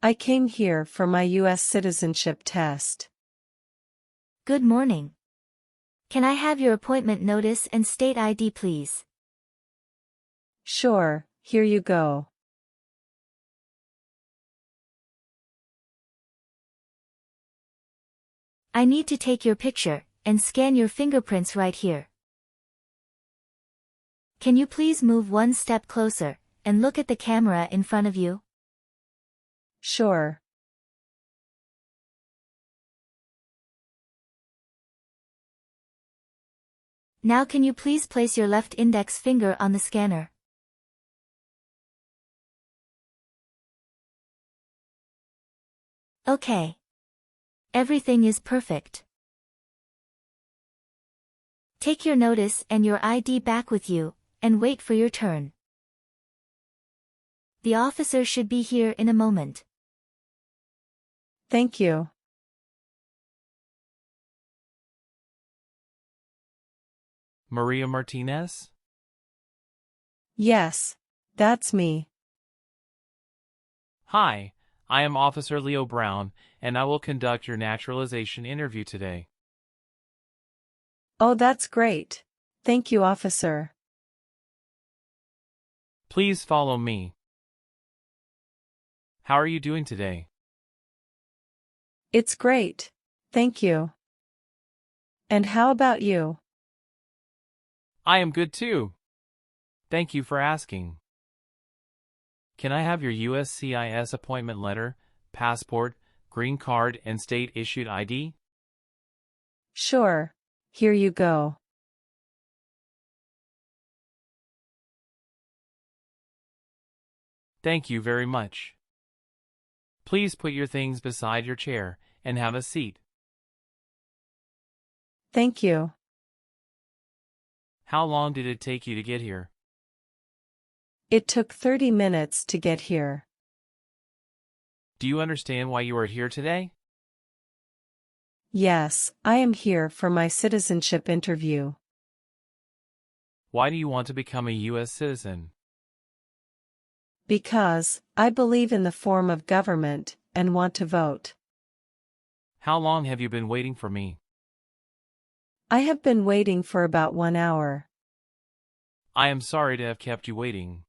I came here for my US citizenship test. Good morning. Can I have your appointment notice and state ID, please? Sure, here you go. I need to take your picture and scan your fingerprints right here. Can you please move one step closer and look at the camera in front of you? Sure. Now can you please place your left index finger on the scanner? Okay. Everything is perfect. Take your notice and your ID back with you, and wait for your turn. The officer should be here in a moment. Thank you. Maria Martinez? Yes, that's me. Hi, I am Officer Leo Brown, and I will conduct your naturalization interview today. Oh, that's great. Thank you, officer. Please follow me. How are you doing today? It's great. Thank you. And how about you? I am good too. Thank you for asking. Can I have your USCIS appointment letter, passport, green card, and state-issued ID? Sure. Here you go. Thank you very much. Please put your things beside your chair and have a seat. Thank you. How long did it take you to get here? It took 30 minutes to get here. Do you understand why you are here today? Yes, I am here for my citizenship interview. Why do you want to become a U.S. citizen? Because I believe in the form of government and want to vote. How long have you been waiting for me? I have been waiting for about 1 hour. I am sorry to have kept you waiting.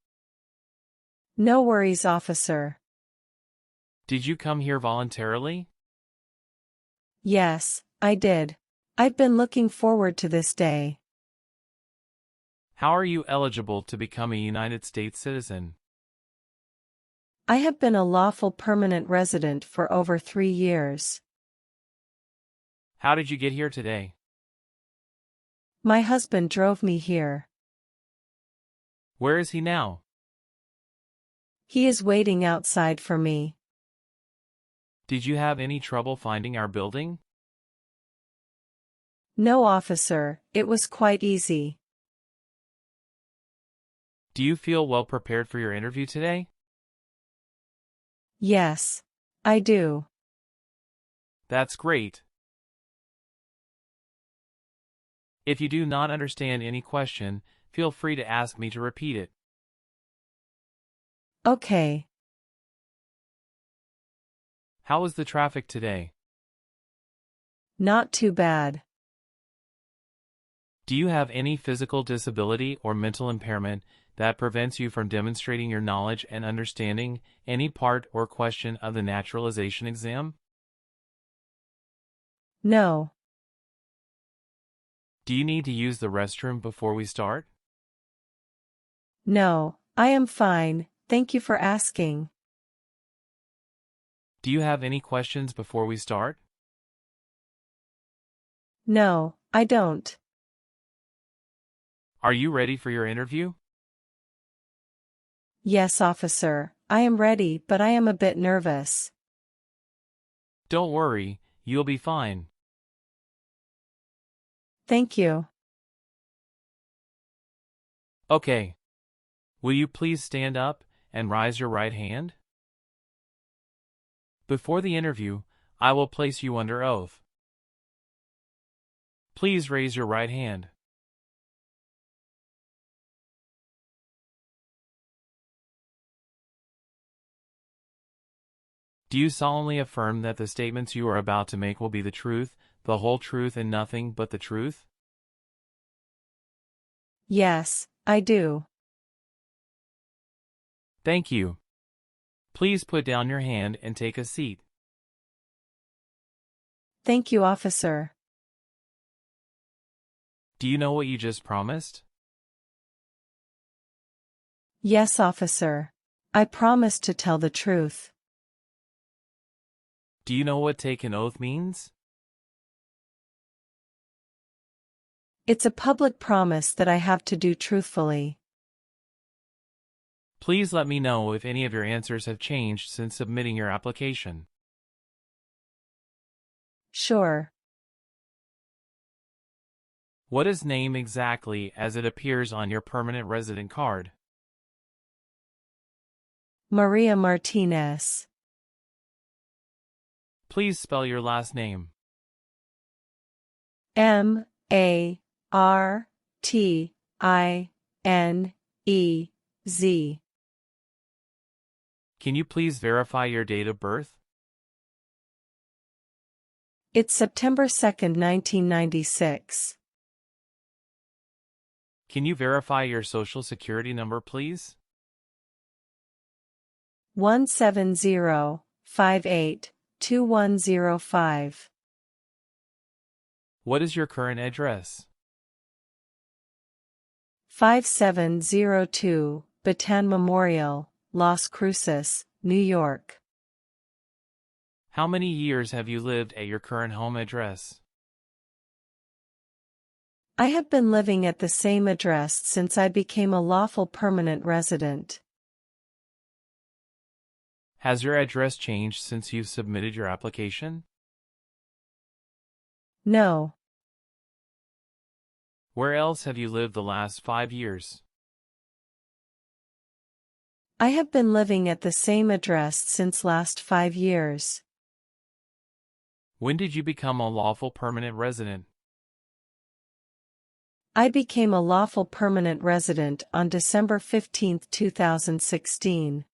No worries, officer. Did you come here voluntarily? Yes, I did. I've been looking forward to this day. How are you eligible to become a United States citizen? I have been a lawful permanent resident for over 3 years. How did you get here today? My husband drove me here. Where is he now? He is waiting outside for me. Did you have any trouble finding our building? No, officer, it was quite easy. Do you feel well prepared for your interview today? Yes, I do. That's great. If you do not understand any question, feel free to ask me to repeat it. Okay. How was the traffic today? Not too bad. Do you have any physical disability or mental impairment that prevents you from demonstrating your knowledge and understanding any part or question of the naturalization exam? No. Do you need to use the restroom before we start? No, I am fine, thank you for asking. Do you have any questions before we start? No, I don't. Are you ready for your interview? Yes, officer, I am ready, but I am a bit nervous. Don't worry, you'll be fine. Thank you. Okay. Will you please stand up and raise your right hand? Before the interview, I will place you under oath. Please raise your right hand. Do you solemnly affirm that the statements you are about to make will be the truth, the whole truth, and nothing but the truth? Yes, I do. Thank you. Please put down your hand and take a seat. Thank you, officer. Do you know what you just promised? Yes, officer. I promise to tell the truth. Do you know what take an oath means? It's a public promise that I have to do truthfully. Please let me know if any of your answers have changed since submitting your application. Sure. What is name exactly as it appears on your permanent resident card? Maria Martinez. Please spell your last name. Martinez. Can you please verify your date of birth? It's September 2nd, 1996. Can you verify your social security number, please? 170582105. What is your current address? 5702 Bataan Memorial, Las Cruces, New York. How many years have you lived at your current home address? I have been living at the same address since I became a lawful permanent resident. Has your address changed since you've submitted your application? No. Where else have you lived the last 5 years? I have been living at the same address since last 5 years. When did you become a lawful permanent resident? I became a lawful permanent resident on December 15, 2016.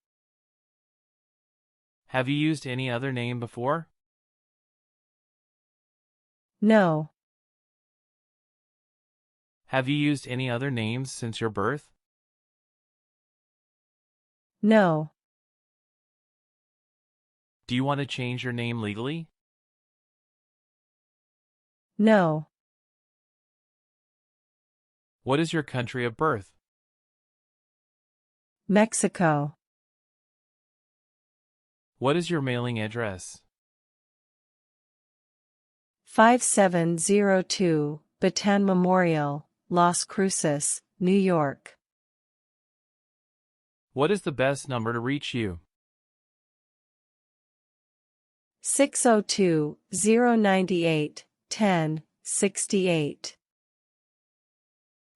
Have you used any other name before? No. Have you used any other names since your birth? No. Do you want to change your name legally? No. What is your country of birth? Mexico. What is your mailing address? 5702 Bataan Memorial, Las Cruces, New York. What is the best number to reach you? 602-098-1068.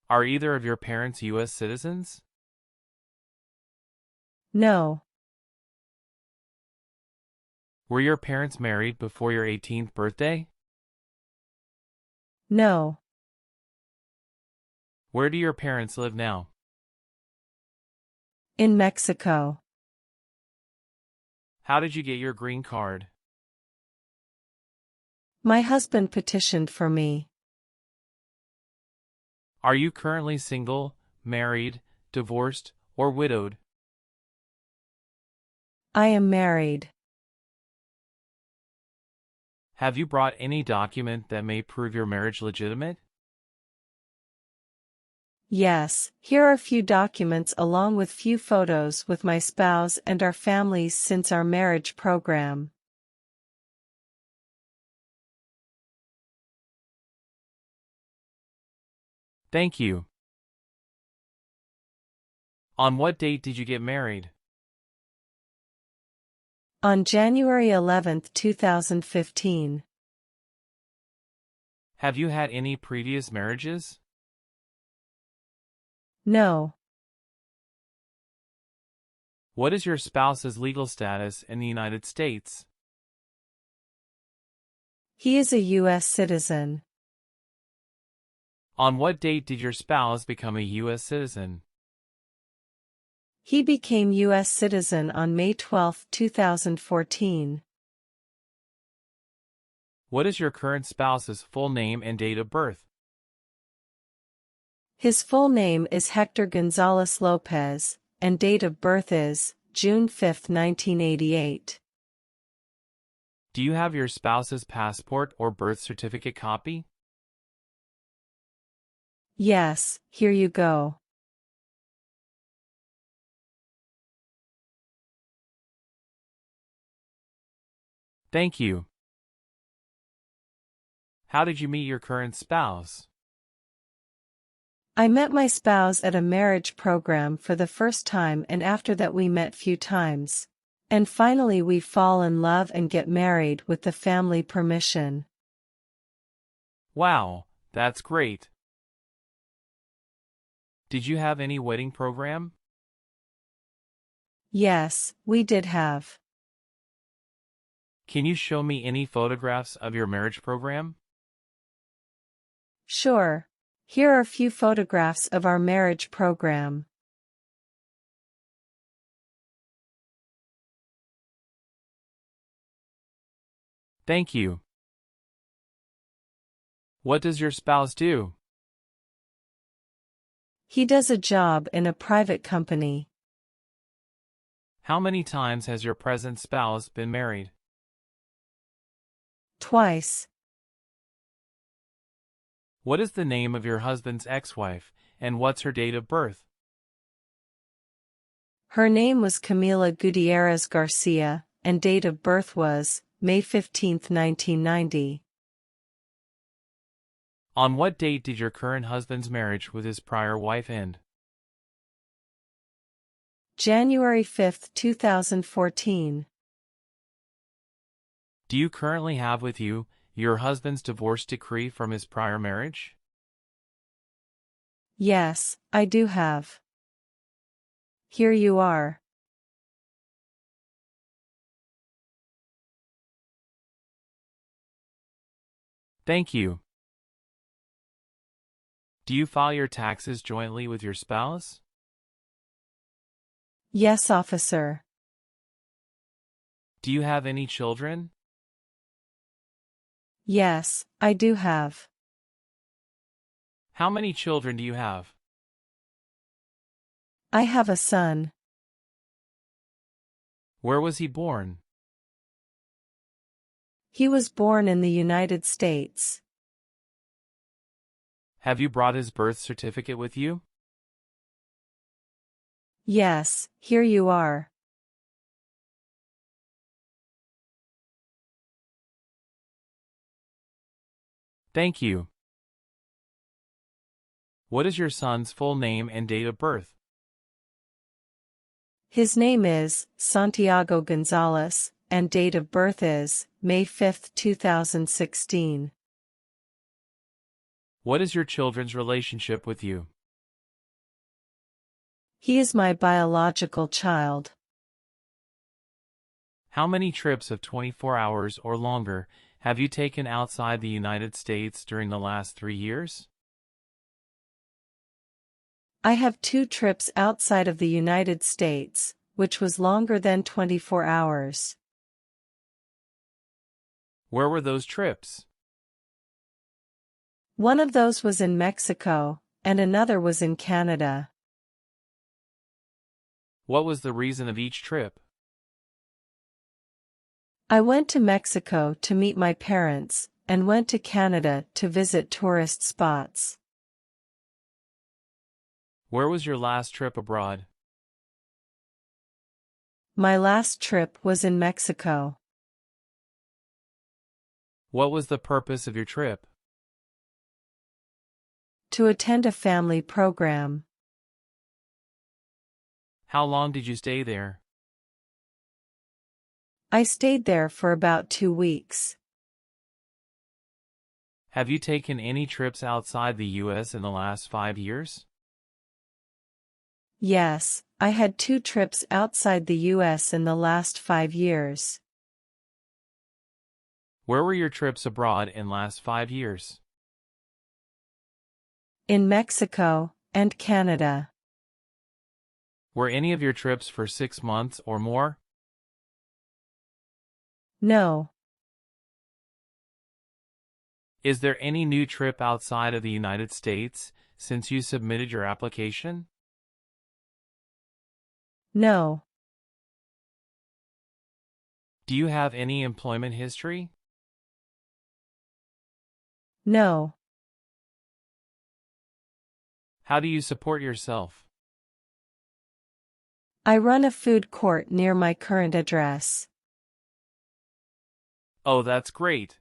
Are either of your parents US citizens? No. Were your parents married before your 18th birthday? No. Where do your parents live now? In Mexico. How did you get your green card? My husband petitioned for me. Are you currently single, married, divorced, or widowed? I am married. Have you brought any document that may prove your marriage legitimate? Yes, here are a few documents along with few photos with my spouse and our families since our marriage program. Thank you. On what date did you get married? On January 11, 2015. Have you had any previous marriages? No. What is your spouse's legal status in the United States? He is a US citizen. On what date did your spouse become a US citizen? He became US citizen on May 12, 2014. What is your current spouse's full name and date of birth? His full name is Hector Gonzalez Lopez, and date of birth is June 5, 1988. Do you have your spouse's passport or birth certificate copy? Yes, here you go. Thank you. How did you meet your current spouse? I met my spouse at a marriage program for the first time, and after that we met few times. And finally we fall in love and get married with the family permission. Wow, that's great. Did you have any wedding program? Yes, we did have. Can you show me any photographs of your marriage program? Sure. Here are a few photographs of our marriage program. Thank you. What does your spouse do? He does a job in a private company. How many times has your present spouse been married? Twice. What is the name of your husband's ex-wife, and what's her date of birth? Her name was Camila Gutierrez Garcia, and date of birth was May 15, 1990. On what date did your current husband's marriage with his prior wife end? January 5, 2014. Do you currently have with you your husband's divorce decree from his prior marriage? Yes, I do have. Here you are. Thank you. Do you file your taxes jointly with your spouse? Yes, officer. Do you have any children? Yes, I do have. How many children do you have? I have a son. Where was he born? He was born in the United States. Have you brought his birth certificate with you? Yes, here you are. Thank you. What is your son's full name and date of birth? His name is Santiago Gonzalez, and date of birth is May 5, 2016. What is your children's relationship with you? He is my biological child. How many trips of 24 hours or longer have you taken outside the United States during the last 3 years? I have 2 trips outside of the United States, which was longer than 24 hours. Where were those trips? One of those was in Mexico, and another was in Canada. What was the reason of each trip? I went to Mexico to meet my parents, and went to Canada to visit tourist spots. Where was your last trip abroad? My last trip was in Mexico. What was the purpose of your trip? To attend a family program. How long did you stay there? I stayed there for about 2 weeks. Have you taken any trips outside the U.S. in the last 5 years? Yes, I had 2 trips outside the U.S. in the last 5 years. Where were your trips abroad in last 5 years? In Mexico and Canada. Were any of your trips for 6 months or more? No. Is there any new trip outside of the United States since you submitted your application? No. Do you have any employment history? No. How do you support yourself? I run a food court near my current address. Oh, that's great.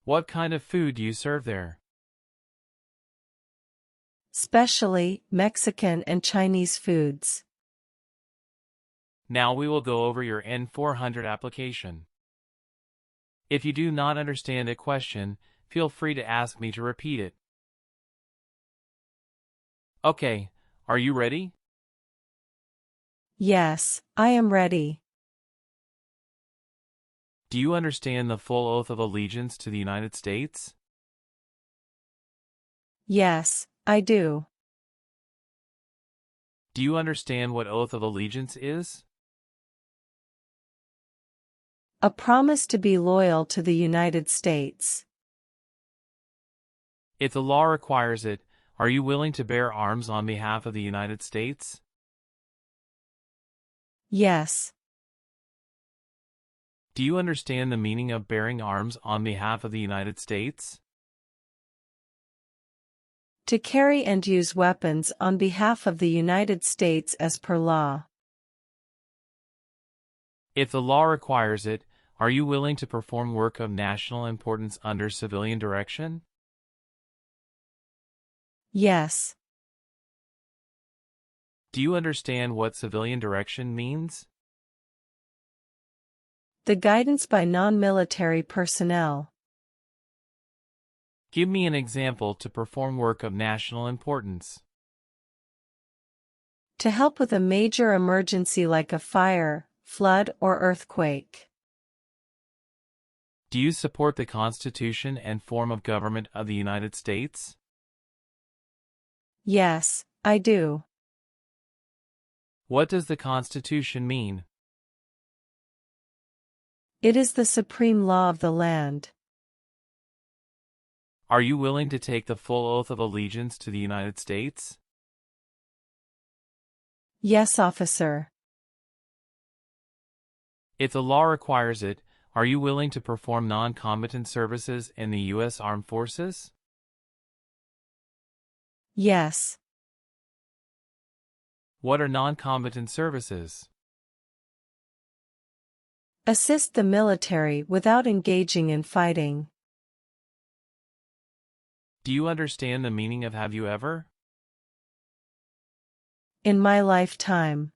What kind of food do you serve there? Especially Mexican and Chinese foods. Now we will go over your N400 application. If you do not understand a question, feel free to ask me to repeat it. Okay, are you ready? Yes, I am ready. Do you understand the full oath of allegiance to the United States? Yes, I do. Do you understand what oath of allegiance is? A promise to be loyal to the United States. If the law requires it, are you willing to bear arms on behalf of the United States? Yes. Do you understand the meaning of bearing arms on behalf of the United States? To carry and use weapons on behalf of the United States as per law. If the law requires it, are you willing to perform work of national importance under civilian direction? Yes. Do you understand what civilian direction means? The guidance by non-military personnel. Give me an example to perform work of national importance. To help with a major emergency like a fire, flood, or earthquake. Do you support the Constitution and form of government of the United States? Yes, I do. What does the Constitution mean? It is the supreme law of the land. Are you willing to take the full oath of allegiance to the United States? Yes, officer. If the law requires it, are you willing to perform non-combatant services in the U.S. Armed Forces? Yes. What are non-combatant services? Assist the military without engaging in fighting. Do you understand the meaning of have you ever? In my lifetime.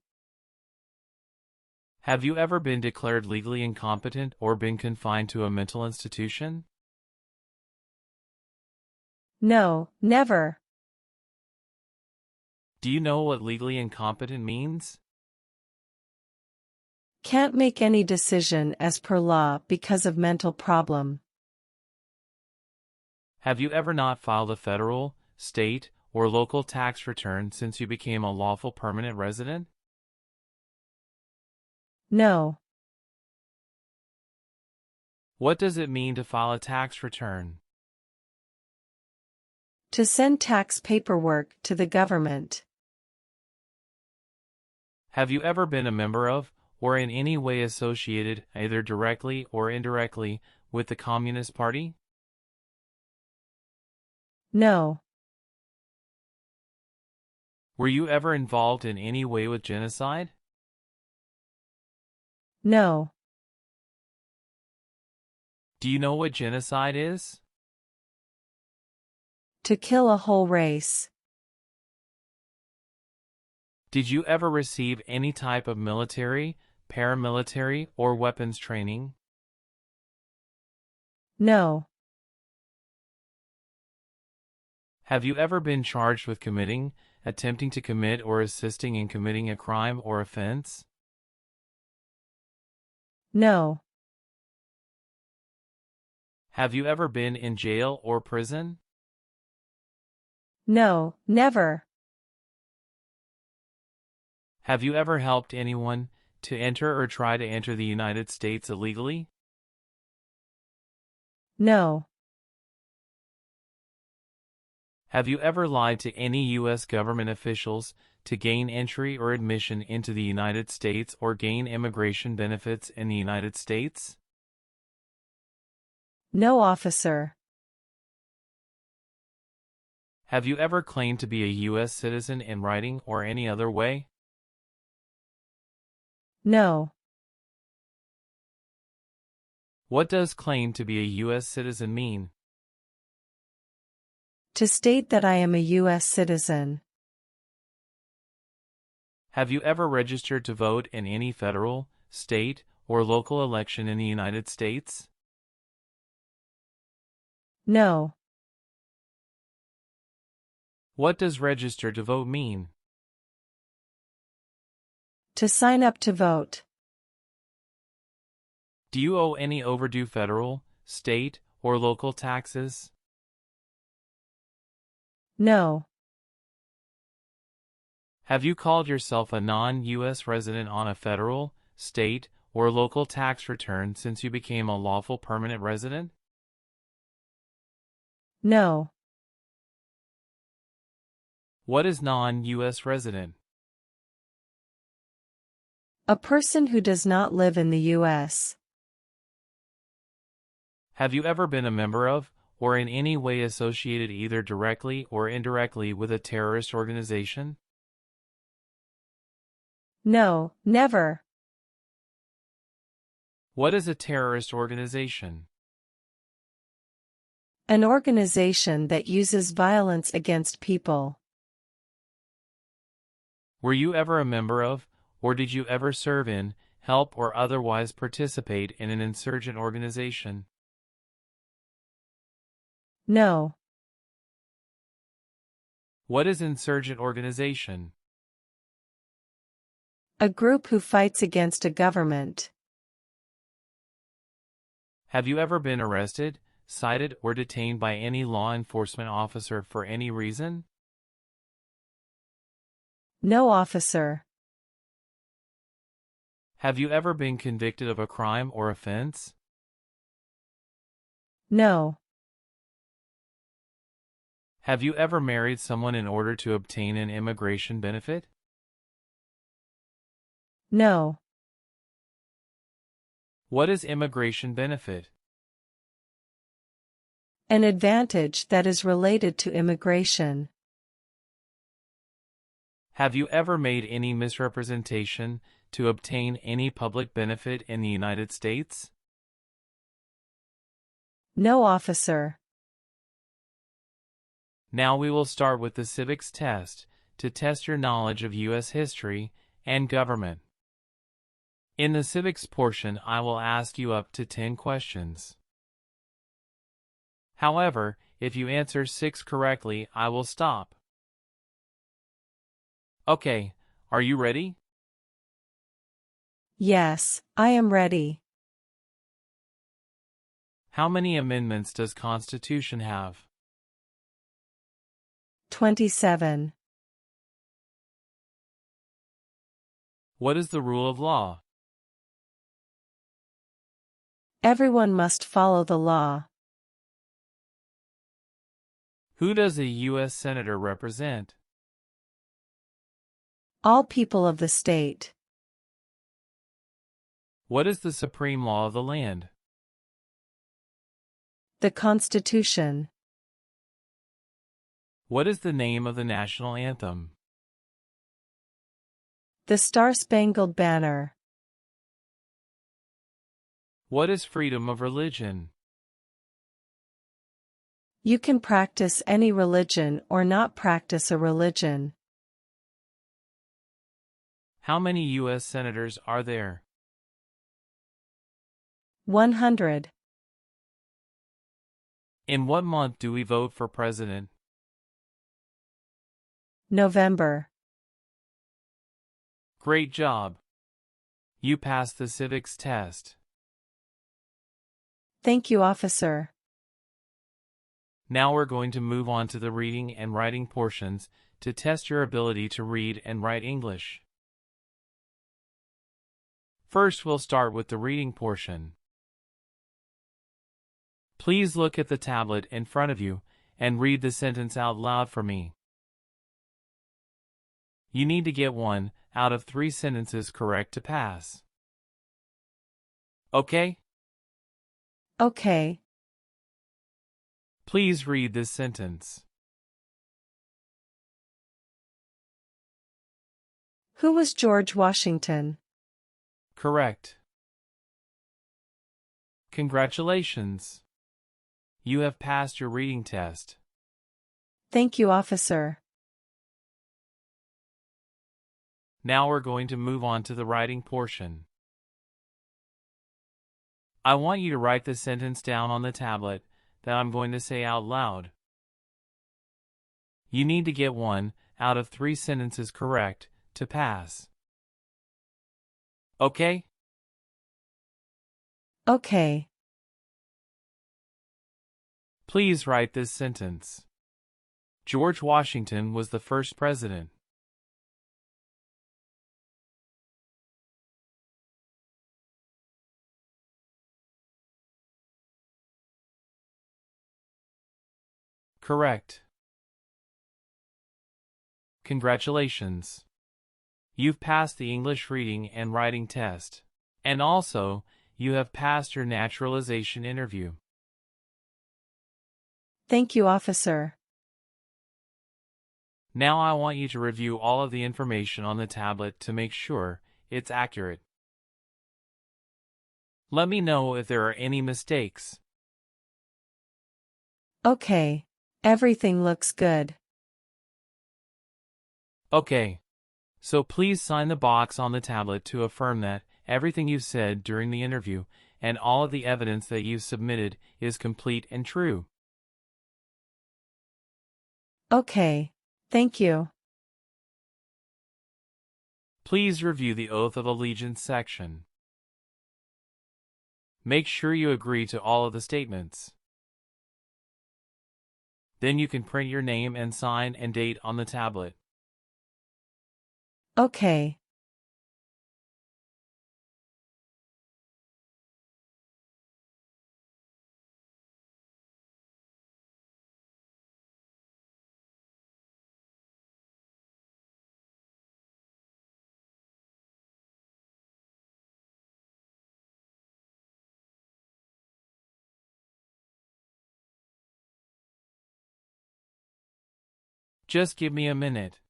Have you ever been declared legally incompetent or been confined to a mental institution? No, never. Do you know what legally incompetent means? Can't make any decision as per law because of mental problem. Have you ever not filed a federal, state, or local tax return since you became a lawful permanent resident? No. What does it mean to file a tax return? To send tax paperwork to the government. Have you ever been a member of, or in any way associated, either directly or indirectly, with the Communist Party? No. Were you ever involved in any way with genocide? No. Do you know what genocide is? To kill a whole race. Did you ever receive any type of military, paramilitary, or weapons training? No. Have you ever been charged with committing, attempting to commit, or assisting in committing a crime or offense? No. Have you ever been in jail or prison? No, never. Have you ever helped anyone to enter or try to enter the United States illegally? No. Have you ever lied to any U.S. government officials to gain entry or admission into the United States or gain immigration benefits in the United States? No, officer. Have you ever claimed to be a U.S. citizen in writing or any other way? No. What does claim to be a U.S. citizen mean? To state that I am a U.S. citizen. Have you ever registered to vote in any federal, state, or local election in the United States? No. What does register to vote mean? To sign up to vote. Do you owe any overdue federal, state, or local taxes? No. Have you called yourself a non-U.S. resident on a federal, state, or local tax return since you became a lawful permanent resident? No. What is non-U.S. resident? A person who does not live in the U.S. Have you ever been a member of, or in any way associated either directly or indirectly with a terrorist organization? No, never. What is a terrorist organization? An organization that uses violence against people. Were you ever a member of, or did you ever serve in, help or otherwise participate in an insurgent organization? No. What is insurgent organization? A group who fights against a government. Have you ever been arrested, cited, or detained by any law enforcement officer for any reason? No, officer. Have you ever been convicted of a crime or offense? No. Have you ever married someone in order to obtain an immigration benefit? No. What is immigration benefit? An advantage that is related to immigration. Have you ever made any misrepresentation to obtain any public benefit in the United States? No, officer. Now we will start with the civics test to test your knowledge of U.S. history and government. In the civics portion, I will ask you up to 10 questions. However, if you answer 6 correctly, I will stop. Okay, are you ready? Yes, I am ready. How many amendments does Constitution have? 27. What is the rule of law? Everyone must follow the law. Who does a U.S. Senator represent? All people of the state. What is the supreme law of the land? The Constitution. What is the name of the national anthem? The Star-Spangled Banner. What is freedom of religion? You can practice any religion or not practice a religion. How many U.S. senators are there? 100. In what month do we vote for president? November. Great job. You passed the civics test. Thank you, officer. Now we're going to move on to the reading and writing portions to test your ability to read and write English. First, we'll start with the reading portion. Please look at the tablet in front of you and read the sentence out loud for me. You need to get 1 out of 3 sentences correct to pass. Okay? Okay. Please read this sentence. Who was George Washington? Correct. Congratulations. You have passed your reading test. Thank you, officer. Now we're going to move on to the writing portion. I want you to write the sentence down on the tablet that I'm going to say out loud. You need to get 1 out of 3 sentences correct to pass. Okay? Okay. Please write this sentence. George Washington was the first president. Correct. Congratulations. You've passed the English reading and writing test. And also, you have passed your naturalization interview. Thank you, officer. Now I want you to review all of the information on the tablet to make sure it's accurate. Let me know if there are any mistakes. Okay. Everything looks good. Okay. So please sign the box on the tablet to affirm that everything you said during the interview and all of the evidence that you submitted is complete and true. Okay. Thank you. Please review the Oath of Allegiance section. Make sure you agree to all of the statements. Then you can print your name and sign and date on the tablet. Okay. Just give me a minute.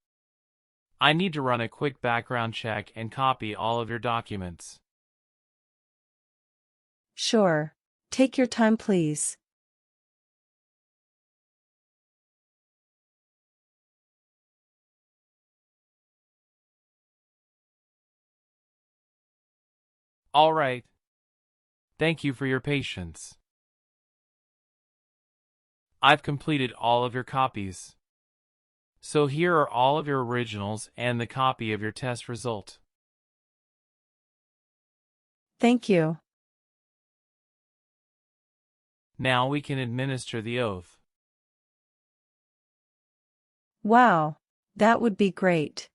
I need to run a quick background check and copy all of your documents. Sure. Take your time, please. All right. Thank you for your patience. I've completed all of your copies. So here are all of your originals and the copy of your test result. Thank you. Now we can administer the oath. Wow. That would be great.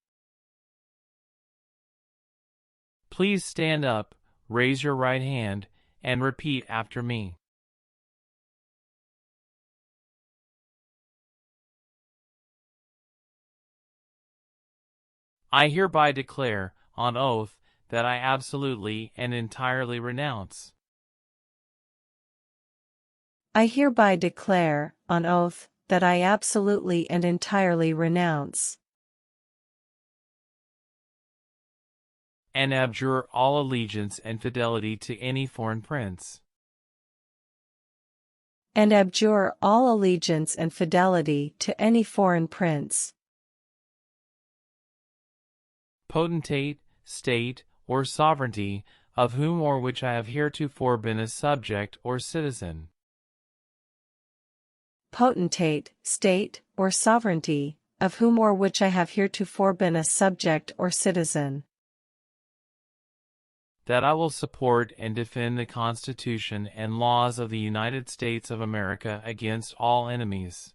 Please stand up, raise your right hand, and repeat after me. I hereby declare, on oath, that I absolutely and entirely renounce I hereby declare, on oath, that I absolutely and entirely renounce and abjure all allegiance and fidelity to any foreign prince, and abjure all allegiance and fidelity to any foreign prince, potentate, state, or sovereignty, of whom or which I have heretofore been a subject or citizen, potentate, state, or sovereignty, of whom or which I have heretofore been a subject or citizen, that I will support and defend the Constitution and laws of the United States of America against all enemies,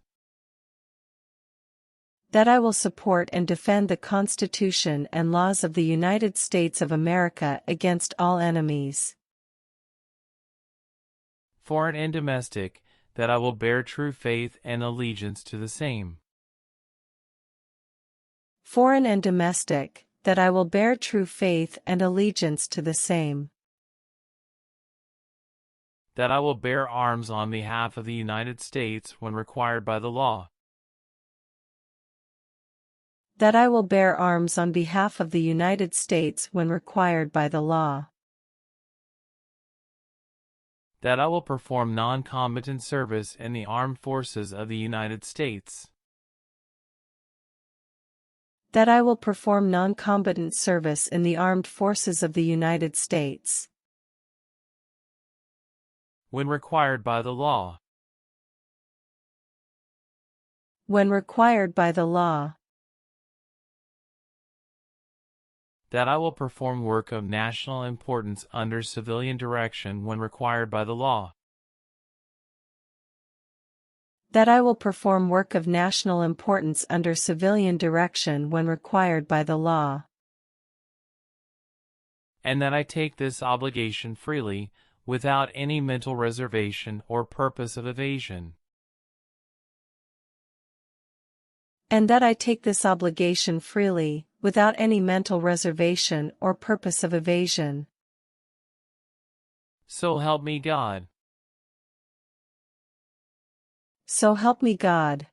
That I will support and defend the Constitution and laws of the United States of America against all enemies. Foreign and domestic, that I will bear true faith and allegiance to the same. Foreign and domestic, that I will bear true faith and allegiance to the same. That I will bear arms on behalf of the United States when required by the law. That I will bear arms on behalf of the United States when required by the law. That I will perform non-combatant service in the armed forces of the United States. That I will perform non-combatant service in the armed forces of the United States. When required by the law. When required by the law. That I will perform work of national importance under civilian direction when required by the law. That I will perform work of national importance under civilian direction when required by the law. And that I take this obligation freely, without any mental reservation or purpose of evasion. And that I take this obligation freely, without any mental reservation or purpose of evasion. So help me God. So help me God.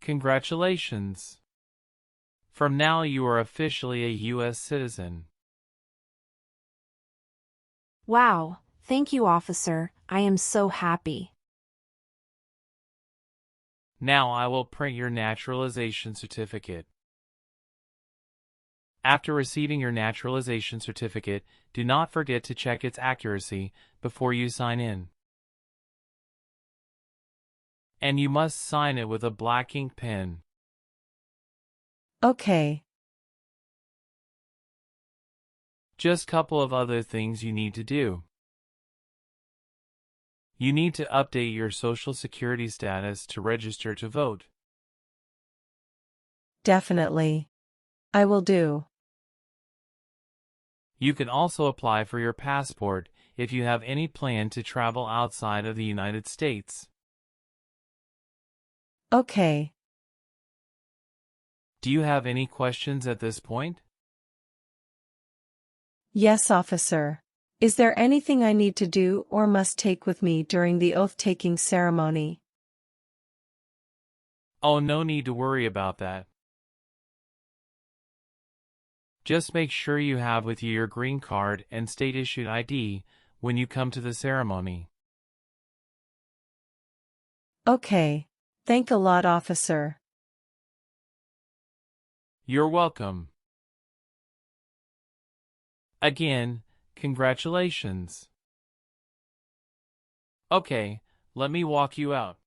Congratulations. From now you are officially a US citizen. Wow, thank you, officer. I am so happy. Now I will print your naturalization certificate. After receiving your naturalization certificate, do not forget to check its accuracy before you sign in. And you must sign it with a black ink pen. Okay. Just couple of other things you need to do. You need to update your Social Security status to register to vote. Definitely. I will do. You can also apply for your passport if you have any plan to travel outside of the United States. Okay. Do you have any questions at this point? Yes, officer. Is there anything I need to do or must take with me during the oath-taking ceremony? Oh, no need to worry about that. Just make sure you have with you your green card and state-issued ID when you come to the ceremony. Okay. Thank a lot, officer. You're welcome. Again, congratulations. Okay, let me walk you out.